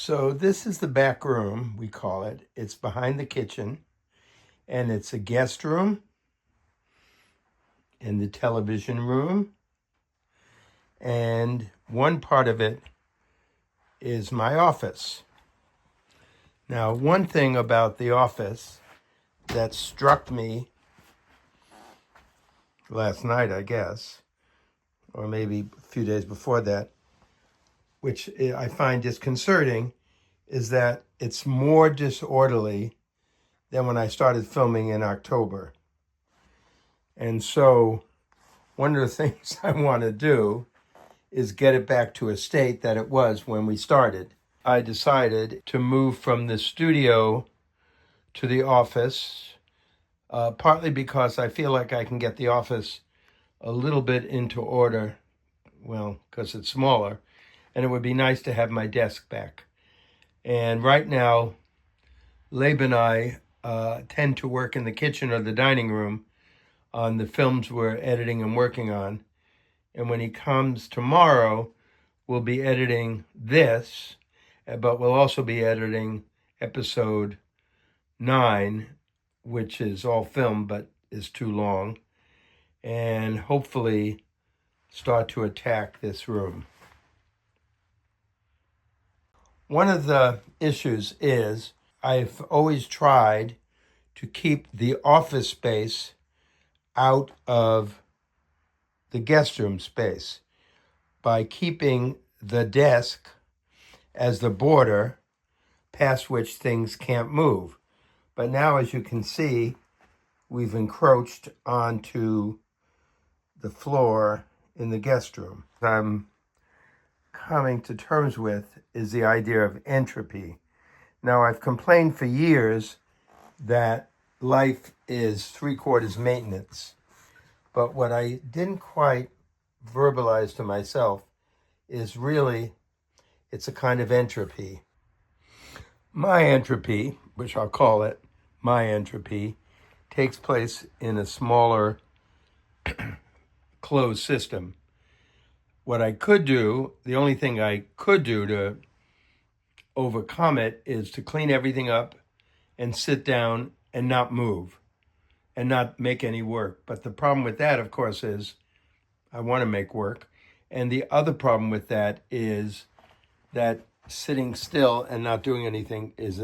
So this is the back room, we call it. It's behind the kitchen, and it's a guest room and the television room. And one part of it is my office. Now, one thing about the office that struck me last night, I guess, or maybe a few days before that, which I find disconcerting, is that it's more disorderly than when I started filming in October. And so one of the things I want to do is get it back to a state that it was when we started. I decided to move from the studio to the office, partly because I feel like I can get the office a little bit into order, well, because it's smaller, and it would be nice to have my desk back. And right now, Labe and I tend to work in the kitchen or the dining room on the films we're editing and working on. And when he comes tomorrow, we'll be editing this, but we'll also be editing episode 9, which is all film but is too long, and hopefully start to attack this room. One of the issues is I've always tried to keep the office space out of the guest room space by keeping the desk as the border past which things can't move. But now, as you can see, we've encroached onto the floor in the guest room. I'm coming to terms with is the idea of entropy. Now, I've complained for years that life is 3/4 maintenance. But what I didn't quite verbalize to myself is really it's a kind of entropy. My entropy, which I'll call it my entropy, takes place in a smaller closed system. What I could do, the only thing I could do to overcome it is to clean everything up and sit down and not move and not make any work. But the problem with that, of course, is I want to make work. And the other problem with that is that sitting still and not doing anything is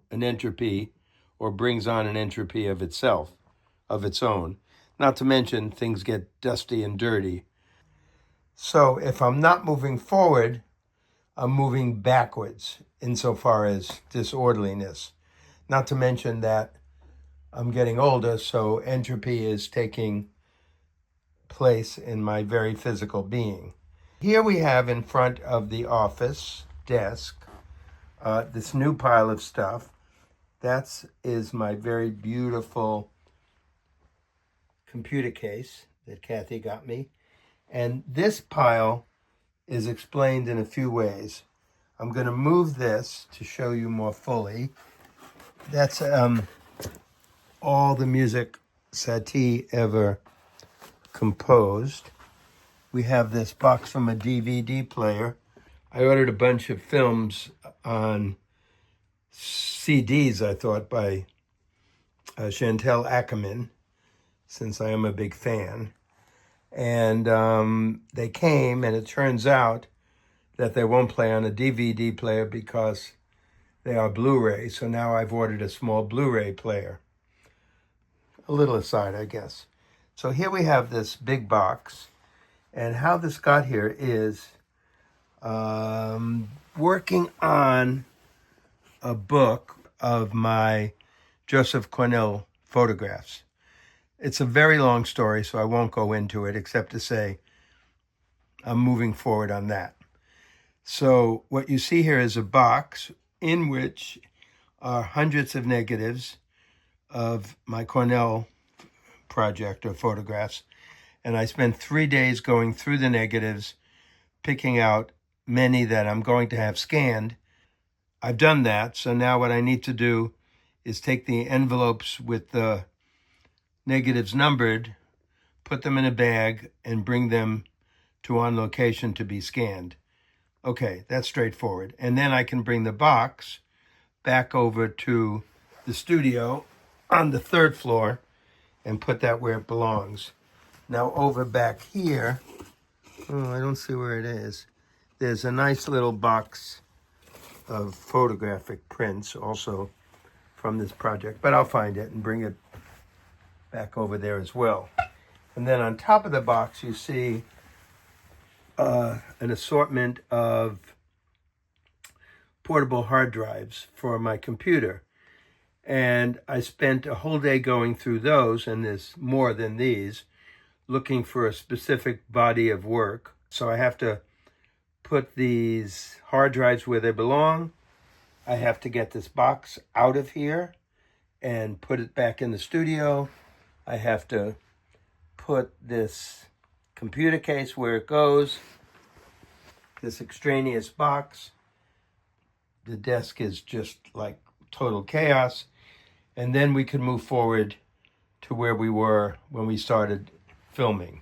an entropy, or brings on an entropy of itself, of its own. Not to mention things get dusty and dirty. So if I'm not moving forward, I'm moving backwards insofar as disorderliness. Not to mention that I'm getting older, so entropy is taking place in my very physical being. Here we have in front of the office desk this new pile of stuff. That is my very beautiful computer case that Kathy got me. And this pile is explained in a few ways. I'm going to move this to show you more fully. That's all the music Satie ever composed. We have this box from a DVD player. I ordered a bunch of films on CDs, I thought, by Chantal Ackerman, since I am a big fan. And they came, and it turns out that they won't play on a DVD player because they are Blu-ray. So now I've ordered a small Blu-ray player. A little aside, I guess. So here we have this big box. And how this got here is working on a book of my Joseph Cornell photographs. It's a very long story, so I won't go into it except to say I'm moving forward on that. So what you see here is a box in which are hundreds of negatives of my Cornell project or photographs. And I spent 3 days going through the negatives, picking out many that I'm going to have scanned. I've done that, so now what I need to do is take the envelopes with the negatives numbered, put them in a bag, and bring them to On Location to be scanned. Okay, that's straightforward. And then I can bring the box back over to the studio on the 3rd floor and put that where it belongs. Now over back here, oh, I don't see where it is. There's a nice little box of photographic prints also from this project, but I'll find it and bring it back over there as well. And then on top of the box, you see an assortment of portable hard drives for my computer. And I spent a whole day going through those, and there's more than these, looking for a specific body of work. So I have to put these hard drives where they belong. I have to get this box out of here and put it back in the studio. I have to put this computer case where it goes, this extraneous box. The desk is just like total chaos. And then we can move forward to where we were when we started filming.